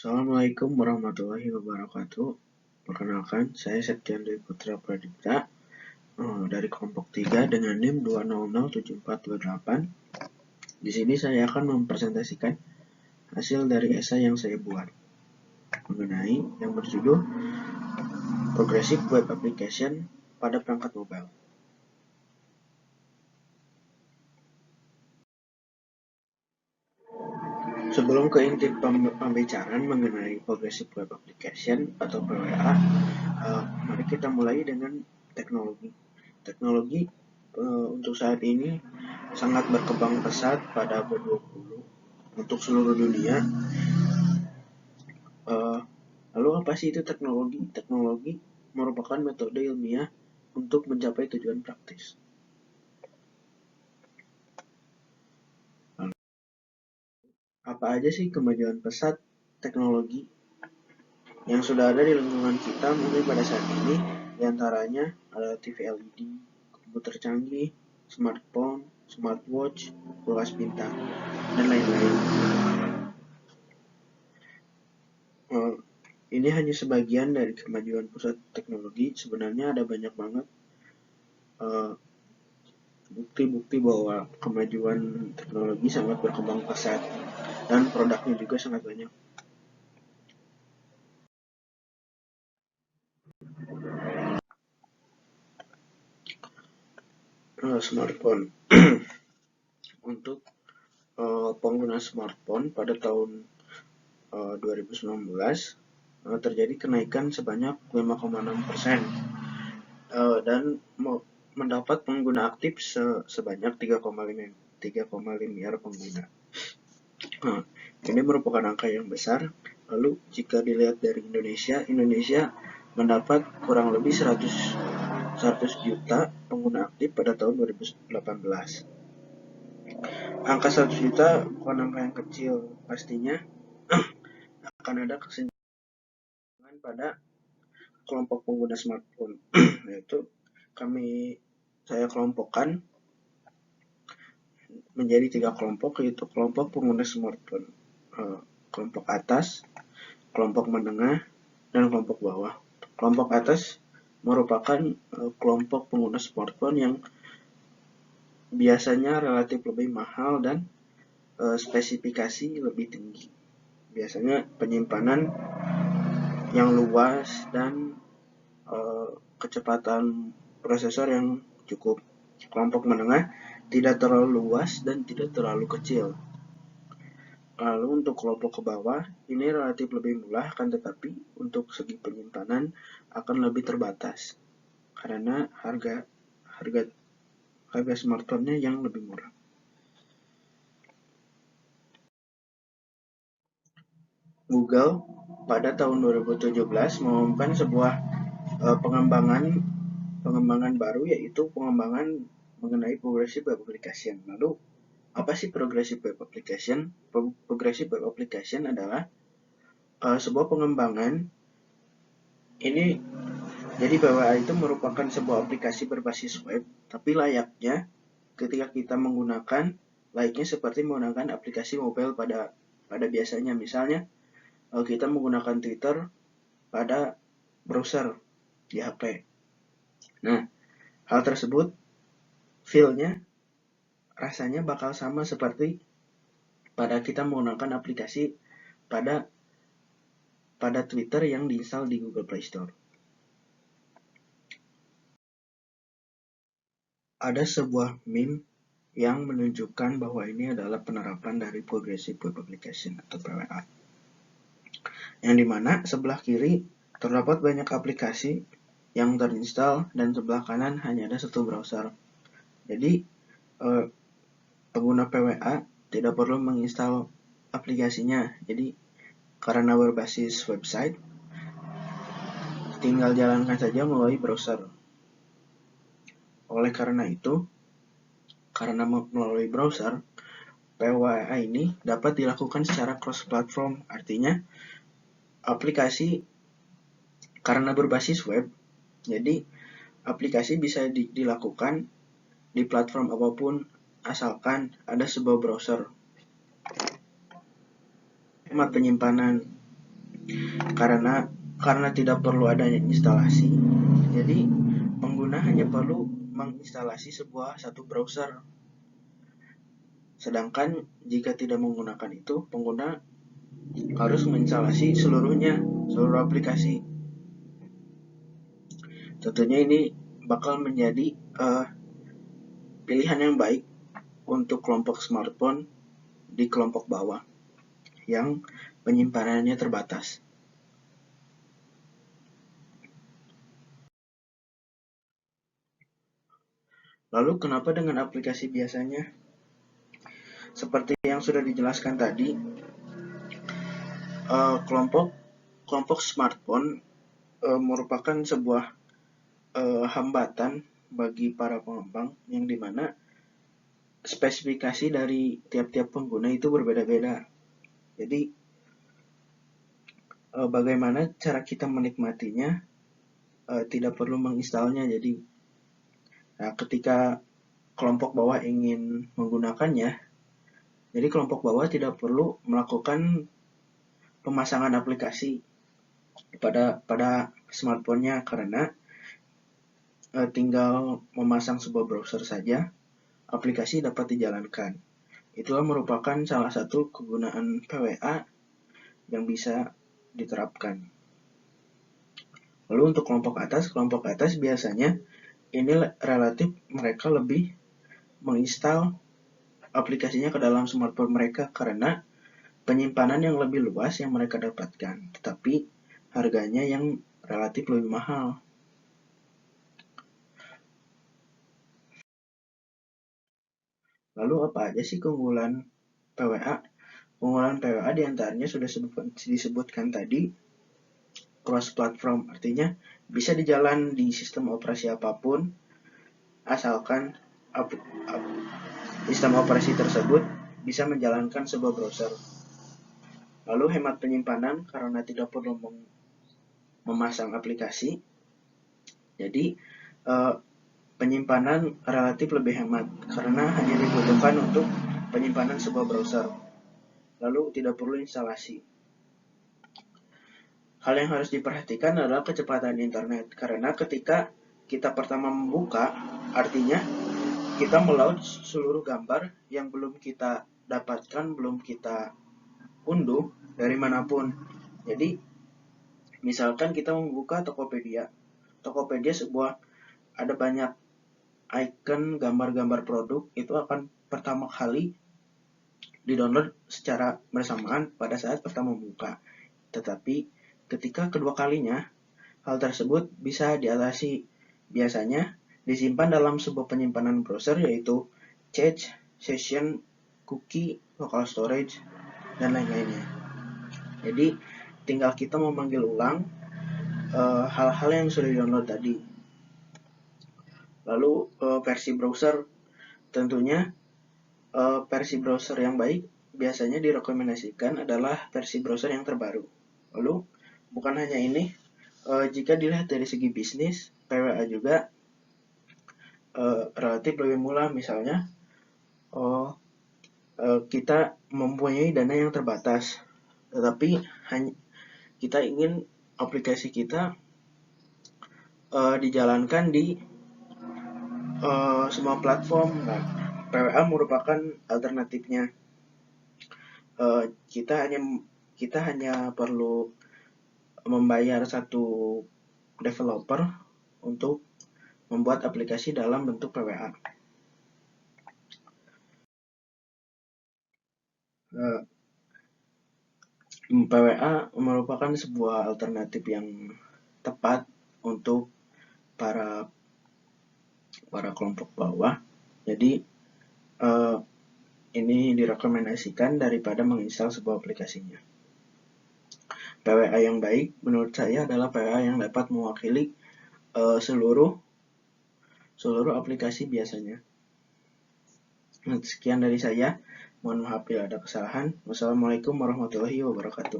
Assalamualaikum warahmatullahi wabarakatuh. Perkenalkan, saya Septian Dwi Putra Pradipta dari kelompok 3 dengan NIM 2007428. Di sini saya akan mempresentasikan hasil dari esai yang saya buat mengenai yang berjudul Progressive Web Application pada perangkat mobile. Sebelum ke inti pembicaraan mengenai Progressive Web Application atau PWA, mari kita mulai dengan teknologi. Teknologi untuk saat ini sangat berkembang pesat pada abad 20 untuk seluruh dunia. Lalu apa sih itu teknologi? Teknologi merupakan metode ilmiah untuk mencapai tujuan praktis. Apa aja sih kemajuan pesat teknologi yang sudah ada di lingkungan kita mulai pada saat ini? Di antaranya ada TV LED, komputer canggih, smartphone, smartwatch, kulkas pintar, dan lain-lain. Ini hanya sebagian dari kemajuan pusat teknologi. Sebenarnya ada banyak banget bukti-bukti bahwa kemajuan teknologi sangat berkembang pesat dan produknya juga sangat banyak. Smartphone. Untuk pengguna smartphone pada tahun 2019 terjadi kenaikan sebanyak 5,6% dan mendapat pengguna aktif sebanyak 3,5 miliar pengguna. Ini merupakan angka yang besar. Lalu jika dilihat dari Indonesia mendapat kurang lebih 100 juta pengguna aktif pada tahun 2018. Angka 100 juta bukan angka yang kecil, pastinya akan ada kesenjangan pada kelompok pengguna smartphone, yaitu saya kelompokkan menjadi 3 kelompok, yaitu kelompok pengguna smartphone, kelompok atas, kelompok menengah, dan kelompok bawah. Kelompok atas merupakan kelompok pengguna smartphone yang biasanya relatif lebih mahal dan spesifikasi lebih tinggi. Biasanya penyimpanan yang luas dan kecepatan prosesor yang cukup. Kelompok menengah tidak terlalu luas dan tidak terlalu kecil. Lalu untuk kelompok ke bawah ini relatif lebih murah, akan tetapi untuk segi penyimpanan akan lebih terbatas karena harga smartphone-nya yang lebih murah. Google pada tahun 2017 mengumumkan sebuah pengembangan baru, yaitu pengembangan mengenai Progressive Web Application. Lalu apa sih Progressive Web Application? Progressive Web Application adalah sebuah pengembangan ini. Jadi PWA itu merupakan sebuah aplikasi berbasis web, tapi layaknya seperti menggunakan aplikasi mobile pada biasanya. Misalnya kita menggunakan Twitter pada browser di HP. Nah, hal tersebut feel-nya rasanya bakal sama seperti pada kita menggunakan aplikasi pada Twitter yang diinstal di Google Play Store. Ada sebuah meme yang menunjukkan bahwa ini adalah penerapan dari Progressive Web Application atau PWA. Yang dimana sebelah kiri terdapat banyak aplikasi yang terinstall dan sebelah kanan hanya ada satu browser. Jadi pengguna PWA tidak perlu menginstal aplikasinya. Jadi karena berbasis website, tinggal jalankan saja melalui browser. Oleh karena itu, karena melalui browser, PWA ini dapat dilakukan secara cross-platform. Artinya, aplikasi karena berbasis web, jadi aplikasi bisa dilakukan di platform apapun asalkan ada sebuah browser. Hemat penyimpanan. Karena tidak perlu adanya instalasi, jadi pengguna hanya perlu menginstalasi satu browser. Sedangkan jika tidak menggunakan itu, pengguna harus menginstalasi seluruh aplikasi. Tentunya ini bakal menjadi pilihan yang baik untuk kelompok smartphone di kelompok bawah yang penyimpanannya terbatas. Lalu kenapa dengan aplikasi biasanya? Seperti yang sudah dijelaskan tadi, kelompok smartphone merupakan sebuah hambatan bagi para pengembang yang dimana spesifikasi dari tiap-tiap pengguna itu berbeda-beda. Jadi bagaimana cara kita menikmatinya tidak perlu menginstalnya. Jadi ketika kelompok bawah ingin menggunakannya, jadi kelompok bawah tidak perlu melakukan pemasangan aplikasi pada smartphone-nya, karena tinggal memasang sebuah browser saja, aplikasi dapat dijalankan. Itulah merupakan salah satu kegunaan PWA yang bisa diterapkan. Lalu untuk kelompok atas biasanya ini relatif mereka lebih menginstal aplikasinya ke dalam smartphone mereka karena penyimpanan yang lebih luas yang mereka dapatkan, tetapi harganya yang relatif lebih mahal. Lalu apa aja sih keunggulan PWA? Keunggulan PWA diantaranya sudah disebutkan tadi, cross platform, artinya bisa dijalan di sistem operasi apapun asalkan sistem operasi tersebut bisa menjalankan sebuah browser. Lalu hemat penyimpanan karena tidak perlu memasang aplikasi, jadi penyimpanan relatif lebih hemat karena hanya dibutuhkan untuk penyimpanan sebuah browser. Lalu tidak perlu instalasi. Hal yang harus diperhatikan adalah kecepatan internet, karena ketika kita pertama membuka, artinya kita melaut seluruh gambar yang belum kita dapatkan, belum kita unduh dari manapun. Jadi, misalkan kita membuka Tokopedia ada banyak icon gambar-gambar produk, itu akan pertama kali di-download secara bersamaan pada saat pertama membuka. Tetapi ketika kedua kalinya, hal tersebut bisa diatasi. Biasanya disimpan dalam sebuah penyimpanan browser, yaitu cache, session, cookie, local storage, dan lain-lainnya. Jadi tinggal kita memanggil ulang hal-hal yang sudah di-download tadi. Lalu versi browser, tentunya versi browser yang baik biasanya direkomendasikan adalah versi browser yang terbaru. Lalu bukan hanya ini, jika dilihat dari segi bisnis, PWA juga relatif lebih murah. Misalnya kita mempunyai dana yang terbatas, tetapi kita ingin aplikasi kita dijalankan di semua platform. Nah, PWA merupakan alternatifnya. Kita hanya perlu membayar satu developer untuk membuat aplikasi dalam bentuk PWA. PWA merupakan sebuah alternatif yang tepat untuk para kelompok bawah. Jadi ini direkomendasikan daripada menginstal sebuah aplikasinya. PWA yang baik menurut saya adalah PWA yang dapat mewakili seluruh aplikasi biasanya. Sekian dari saya. Mohon maaf bila ada kesalahan. Wassalamualaikum warahmatullahi wabarakatuh.